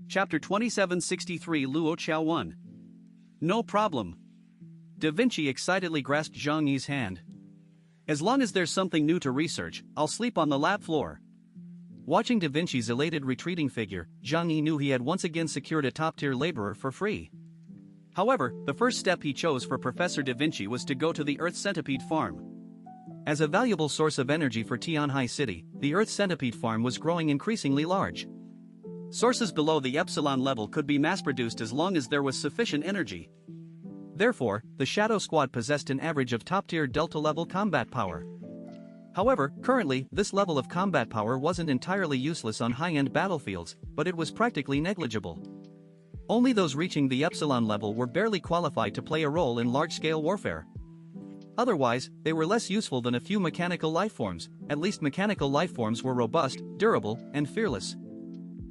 Chapter 2763 Luo Chao 1. No problem. Da Vinci excitedly grasped Zhang Yi's hand. As long as there's something new to research, I'll sleep on the lab floor. Watching Da Vinci's elated retreating figure, Zhang Yi knew he had once again secured a top-tier laborer for free. However, the first step he chose for Professor Da Vinci was to go to the Earth Centipede Farm. As a valuable source of energy for Tianhai City, the Earth Centipede Farm was growing increasingly large. Sources below the epsilon level could be mass-produced as long as there was sufficient energy. Therefore, the Shadow Squad possessed an average of top-tier Delta-level combat power. However, currently, this level of combat power wasn't entirely useless on high-end battlefields, but it was practically negligible. Only those reaching the epsilon level were barely qualified to play a role in large-scale warfare. Otherwise, they were less useful than a few mechanical lifeforms. At least mechanical lifeforms were robust, durable, and fearless.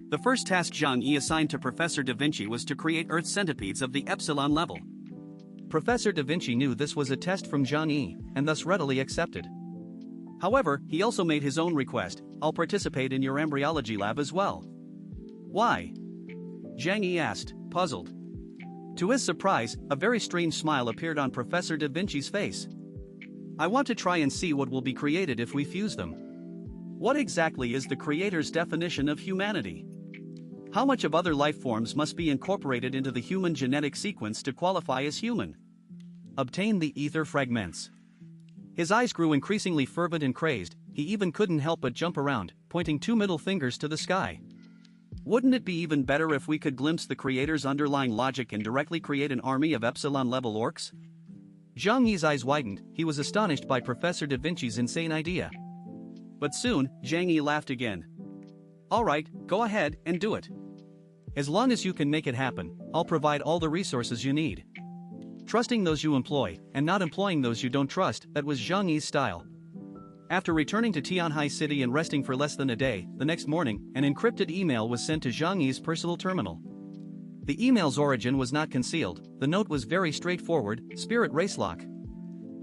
The first task Zhang Yi assigned to Professor Da Vinci was to create Earth centipedes of the epsilon level. Professor Da Vinci knew this was a test from Zhang Yi, and thus readily accepted. However, he also made his own request: "I'll participate in your embryology lab as well." "Why?" Zhang Yi asked, puzzled. To his surprise, a very strange smile appeared on Professor Da Vinci's face. "I want to try and see what will be created if we fuse them." What exactly is the creator's definition of humanity? How much of other life forms must be incorporated into the human genetic sequence to qualify as human? Obtain the ether fragments. His eyes grew increasingly fervent and crazed. He even couldn't help but jump around, pointing two middle fingers to the sky. Wouldn't it be even better if we could glimpse the creator's underlying logic and directly create an army of epsilon-level orcs? Zhang Yi's eyes widened. He was astonished by Professor Da Vinci's insane idea. But soon, Zhang Yi laughed again. "Alright, go ahead and do it. As long as you can make it happen, I'll provide all the resources you need." Trusting those you employ, and not employing those you don't trust, that was Zhang Yi's style. After returning to Tianhai City and resting for less than a day, the next morning, an encrypted email was sent to Zhang Yi's personal terminal. The email's origin was not concealed. The note was very straightforward: Spirit Race Lock.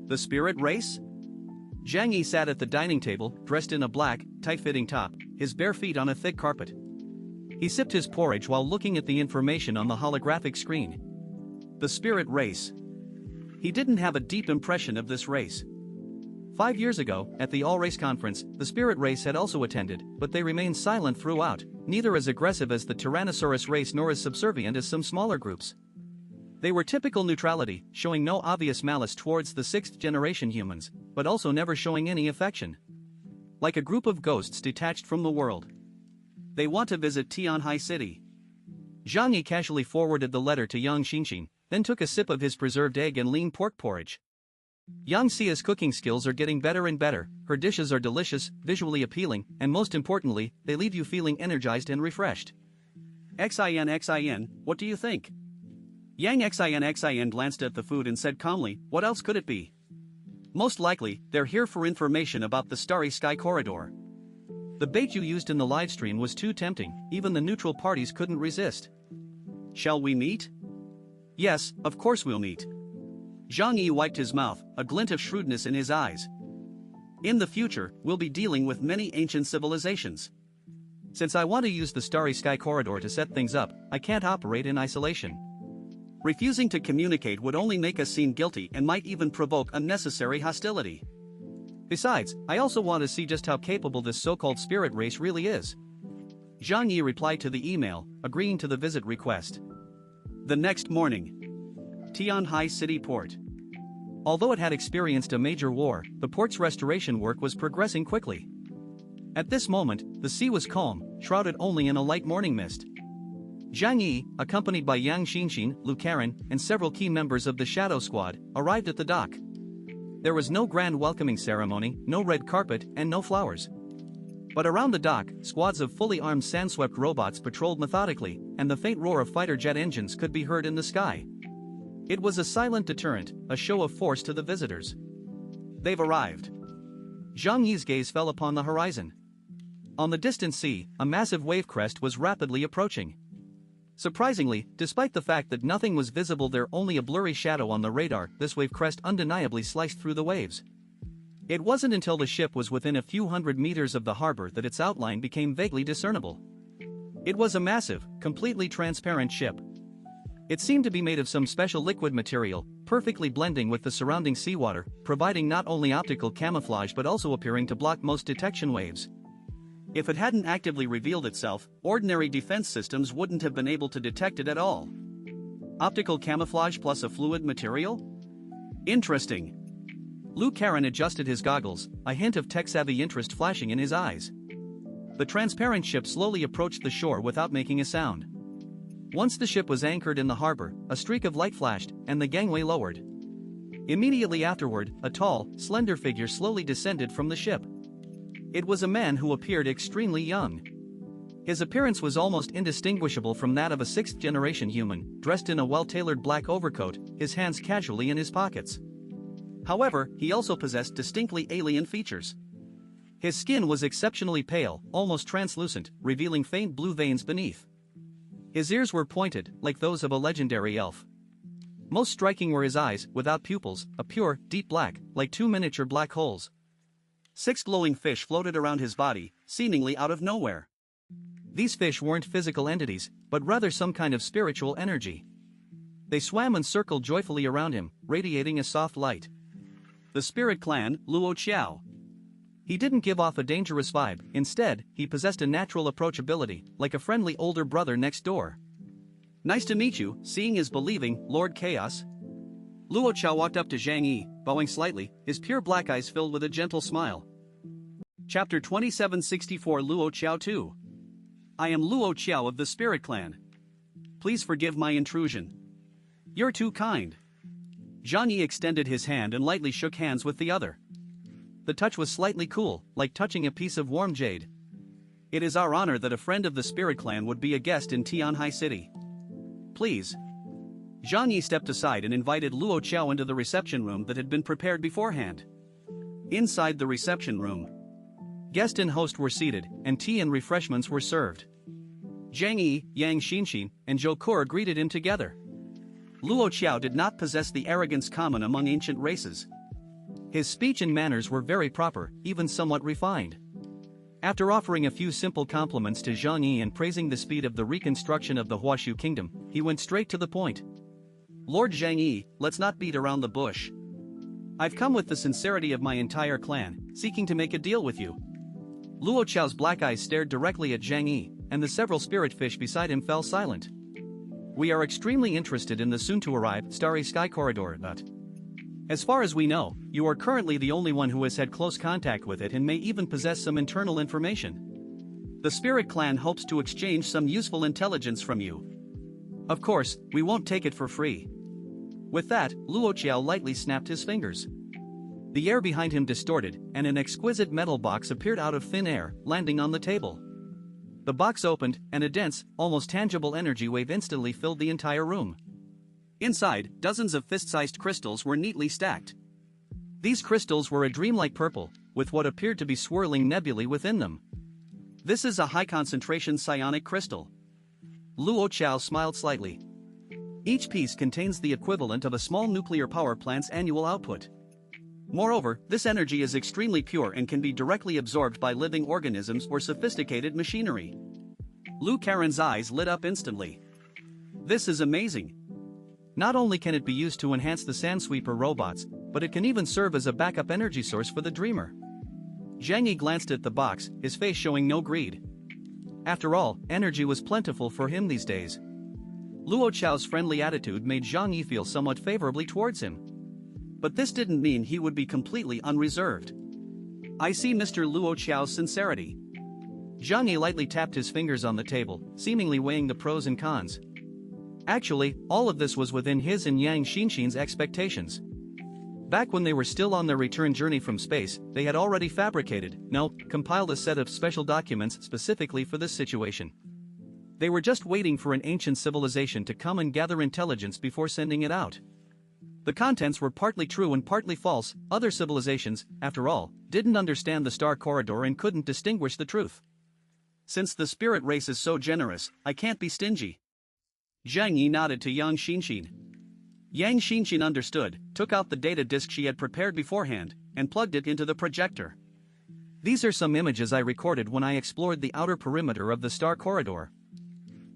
The Spirit Race? Zhang Yi sat at the dining table, dressed in a black, tight-fitting top, his bare feet on a thick carpet. He sipped his porridge while looking at the information on the holographic screen. The Spirit Race. He didn't have a deep impression of this race. 5 years ago, at the All-Race Conference, the Spirit Race had also attended, but they remained silent throughout, neither as aggressive as the Tyrannosaurus race nor as subservient as some smaller groups. They were typical neutrality, showing no obvious malice towards the sixth-generation humans, but also never showing any affection. Like a group of ghosts detached from the world. They want to visit Tianhai City. Zhang Yi casually forwarded the letter to Yang Xinxin, then took a sip of his preserved egg and lean pork porridge. Yang Xia's cooking skills are getting better and better. Her dishes are delicious, visually appealing, and most importantly, they leave you feeling energized and refreshed. XIN, what do you think? Yang XIN glanced at the food and said calmly, "What else could it be? Most likely, they're here for information about the Starry Sky Corridor." The bait you used in the livestream was too tempting, even the neutral parties couldn't resist. "Shall we meet?" "Yes, of course we'll meet." Zhang Yi wiped his mouth, a glint of shrewdness in his eyes. "In the future, we'll be dealing with many ancient civilizations. Since I want to use the Starry Sky Corridor to set things up, I can't operate in isolation. Refusing to communicate would only make us seem guilty and might even provoke unnecessary hostility. Besides, I also want to see just how capable this so-called spirit race really is." Zhang Yi replied to the email, agreeing to the visit request. The next morning. Tianhai City Port. Although it had experienced a major war, the port's restoration work was progressing quickly. At this moment, the sea was calm, shrouded only in a light morning mist. Zhang Yi, accompanied by Yang Xinxin, Lu Karen, and several key members of the Shadow Squad, arrived at the dock. There was no grand welcoming ceremony, no red carpet, and no flowers. But around the dock, squads of fully armed sand-swept robots patrolled methodically, and the faint roar of fighter jet engines could be heard in the sky. It was a silent deterrent, a show of force to the visitors. They've arrived. Zhang Yi's gaze fell upon the horizon. On the distant sea, a massive wave crest was rapidly approaching. Surprisingly, despite the fact that nothing was visible there, only a blurry shadow on the radar, this wave crest undeniably sliced through the waves. It wasn't until the ship was within a few hundred meters of the harbor that its outline became vaguely discernible. It was a massive, completely transparent ship. It seemed to be made of some special liquid material, perfectly blending with the surrounding seawater, providing not only optical camouflage but also appearing to block most detection waves. If it hadn't actively revealed itself, ordinary defense systems wouldn't have been able to detect it at all. Optical camouflage plus a fluid material? Interesting. Lou Caron adjusted his goggles, a hint of tech-savvy interest flashing in his eyes. The transparent ship slowly approached the shore without making a sound. Once the ship was anchored in the harbor, a streak of light flashed, and the gangway lowered. Immediately afterward, a tall, slender figure slowly descended from the ship. It was a man who appeared extremely young. His appearance was almost indistinguishable from that of a sixth-generation human, dressed in a well-tailored black overcoat, his hands casually in his pockets. However, he also possessed distinctly alien features. His skin was exceptionally pale, almost translucent, revealing faint blue veins beneath. His ears were pointed, like those of a legendary elf. Most striking were his eyes, without pupils, a pure, deep black, like two miniature black holes. 6 glowing fish floated around his body, seemingly out of nowhere. These fish weren't physical entities, but rather some kind of spiritual energy. They swam and circled joyfully around him, radiating a soft light. The spirit clan, Luo Qiao. He didn't give off a dangerous vibe, instead, he possessed a natural approachability, like a friendly older brother next door. Nice to meet you, seeing is believing, Lord Chaos. Luo Qiao walked up to Zhang Yi, bowing slightly, his pure black eyes filled with a gentle smile. Chapter 2764 Luo Qiao 2. I am Luo Qiao of the Spirit Clan. Please forgive my intrusion. You're too kind. Zhang Yi extended his hand and lightly shook hands with the other. The touch was slightly cool, like touching a piece of warm jade. It is our honor that a friend of the Spirit Clan would be a guest in Tianhai City. Please. Zhang Yi stepped aside and invited Luo Qiao into the reception room that had been prepared beforehand. Inside the reception room, guest and host were seated, and tea and refreshments were served. Zhang Yi, Yang Xinxin, and Zhou Kur greeted him together. Luo Qiao did not possess the arrogance common among ancient races. His speech and manners were very proper, even somewhat refined. After offering a few simple compliments to Zhang Yi and praising the speed of the reconstruction of the Huashu kingdom, he went straight to the point. Lord Zhang Yi, let's not beat around the bush. I've come with the sincerity of my entire clan, seeking to make a deal with you. Luo Qiao's black eyes stared directly at Zhang Yi, and the several spirit fish beside him fell silent. We are extremely interested in the soon-to-arrive Starry Sky Corridor, but as far as we know, you are currently the only one who has had close contact with it and may even possess some internal information. The Spirit Clan hopes to exchange some useful intelligence from you. Of course, we won't take it for free. With that, Luo Qiao lightly snapped his fingers. The air behind him distorted, and an exquisite metal box appeared out of thin air, landing on the table. The box opened, and a dense, almost tangible energy wave instantly filled the entire room. Inside, dozens of fist-sized crystals were neatly stacked. These crystals were a dreamlike purple, with what appeared to be swirling nebulae within them. This is a high-concentration psionic crystal. Luo Qiao smiled slightly. Each piece contains the equivalent of a small nuclear power plant's annual output. Moreover, this energy is extremely pure and can be directly absorbed by living organisms or sophisticated machinery. Lou Caron's eyes lit up instantly. This is amazing. Not only can it be used to enhance the Sandsweeper robots, but it can even serve as a backup energy source for the Dreamer. Zhang Yi glanced at the box, his face showing no greed. After all, energy was plentiful for him these days. Luo Qiao's friendly attitude made Zhang Yi feel somewhat favorably towards him. But this didn't mean he would be completely unreserved. I see Mr. Luo Qiao's sincerity. Zhang Yi lightly tapped his fingers on the table, seemingly weighing the pros and cons. Actually, all of this was within his and Yang Xinxin's expectations. Back when they were still on their return journey from space, they had already compiled a set of special documents specifically for this situation. They were just waiting for an ancient civilization to come and gather intelligence before sending it out. The contents were partly true and partly false. Other civilizations, after all, didn't understand the star corridor and couldn't distinguish the truth. Since the spirit race is so generous, I can't be stingy. Zhang Yi nodded to Yang Xinxin. Yang Xinxin understood, took out the data disk she had prepared beforehand, and plugged it into the projector. These are some images I recorded when I explored the outer perimeter of the star corridor.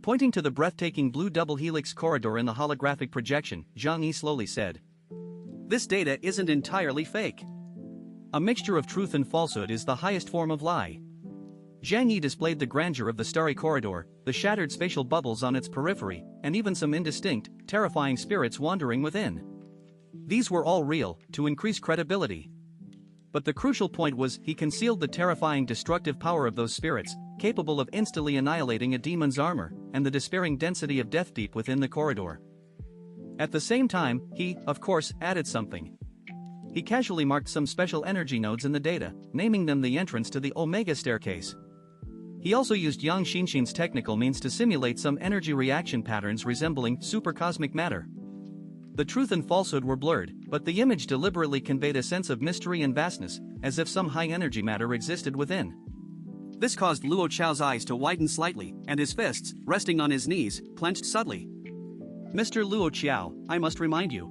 Pointing to the breathtaking blue double helix corridor in the holographic projection, Zhang Yi slowly said, "This data isn't entirely fake. A mixture of truth and falsehood is the highest form of lie." Zhang Yi displayed the grandeur of the starry corridor, the shattered spatial bubbles on its periphery, and even some indistinct, terrifying spirits wandering within. These were all real, to increase credibility. But the crucial point was he concealed the terrifying destructive power of those spirits, capable of instantly annihilating a demon's armor, and the despairing density of death deep within the corridor. At the same time, he, of course, added something. He casually marked some special energy nodes in the data, naming them the entrance to the Omega staircase. He also used Yang Xinshin's technical means to simulate some energy reaction patterns resembling supercosmic matter. The truth and falsehood were blurred, but the image deliberately conveyed a sense of mystery and vastness, as if some high-energy matter existed within. This caused Luo Chao's eyes to widen slightly, and his fists, resting on his knees, clenched subtly. "Mr. Luo Chao, I must remind you."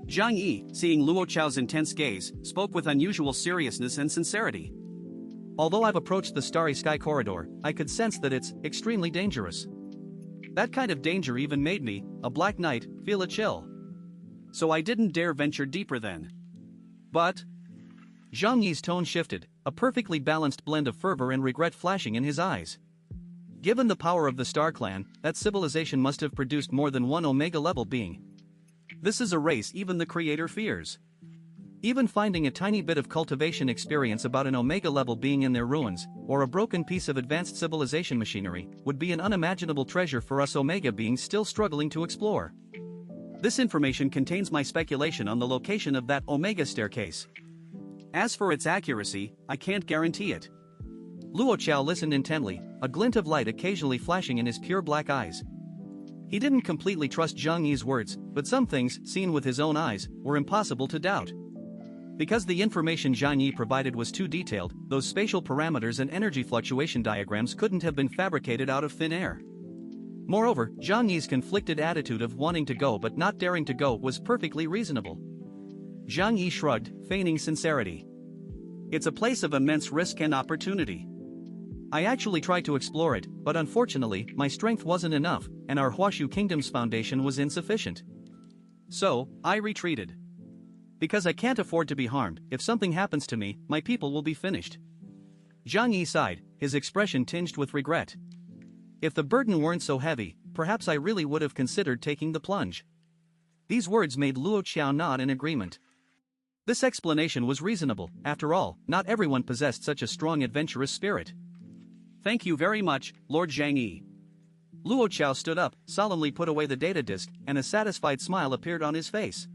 Zhang Yi, seeing Luo Chao's intense gaze, spoke with unusual seriousness and sincerity. "Although I've approached the starry sky corridor, I could sense that it's extremely dangerous. That kind of danger even made me, a Black Knight, feel a chill. So I didn't dare venture deeper then. But..." Zhang Yi's tone shifted, a perfectly balanced blend of fervor and regret flashing in his eyes. Given the power of the Star Clan, that civilization must have produced more than one Omega-level being. This is a race even the Creator fears. Even finding a tiny bit of cultivation experience about an Omega-level being in their ruins, or a broken piece of advanced civilization machinery, would be an unimaginable treasure for us Omega beings still struggling to explore. This information contains my speculation on the location of that Omega staircase. As for its accuracy, I can't guarantee it." Luo Chao listened intently, a glint of light occasionally flashing in his pure black eyes. He didn't completely trust Zhang Yi's words, but some things, seen with his own eyes, were impossible to doubt. Because the information Zhang Yi provided was too detailed, those spatial parameters and energy fluctuation diagrams couldn't have been fabricated out of thin air. Moreover, Zhang Yi's conflicted attitude of wanting to go but not daring to go was perfectly reasonable. Zhang Yi shrugged, feigning sincerity. "It's a place of immense risk and opportunity. I actually tried to explore it, but unfortunately, my strength wasn't enough, and our Huashu Kingdom's foundation was insufficient. So, I retreated. Because I can't afford to be harmed. If something happens to me, my people will be finished." Zhang Yi sighed, his expression tinged with regret. "If the burden weren't so heavy, perhaps I really would have considered taking the plunge." These words made Luo Chao nod in agreement. This explanation was reasonable. After all, not everyone possessed such a strong adventurous spirit. "Thank you very much, Lord Zhang Yi." Luo Chao stood up, solemnly put away the data disk, and a satisfied smile appeared on his face.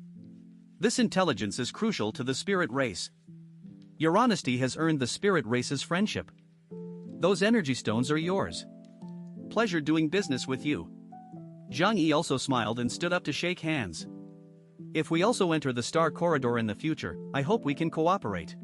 "This intelligence is crucial to the spirit race. Your honesty has earned the spirit race's friendship. Those energy stones are yours. Pleasure doing business with you." Zhang Yi also smiled and stood up to shake hands. "If we also enter the Star Corridor in the future, I hope we can cooperate."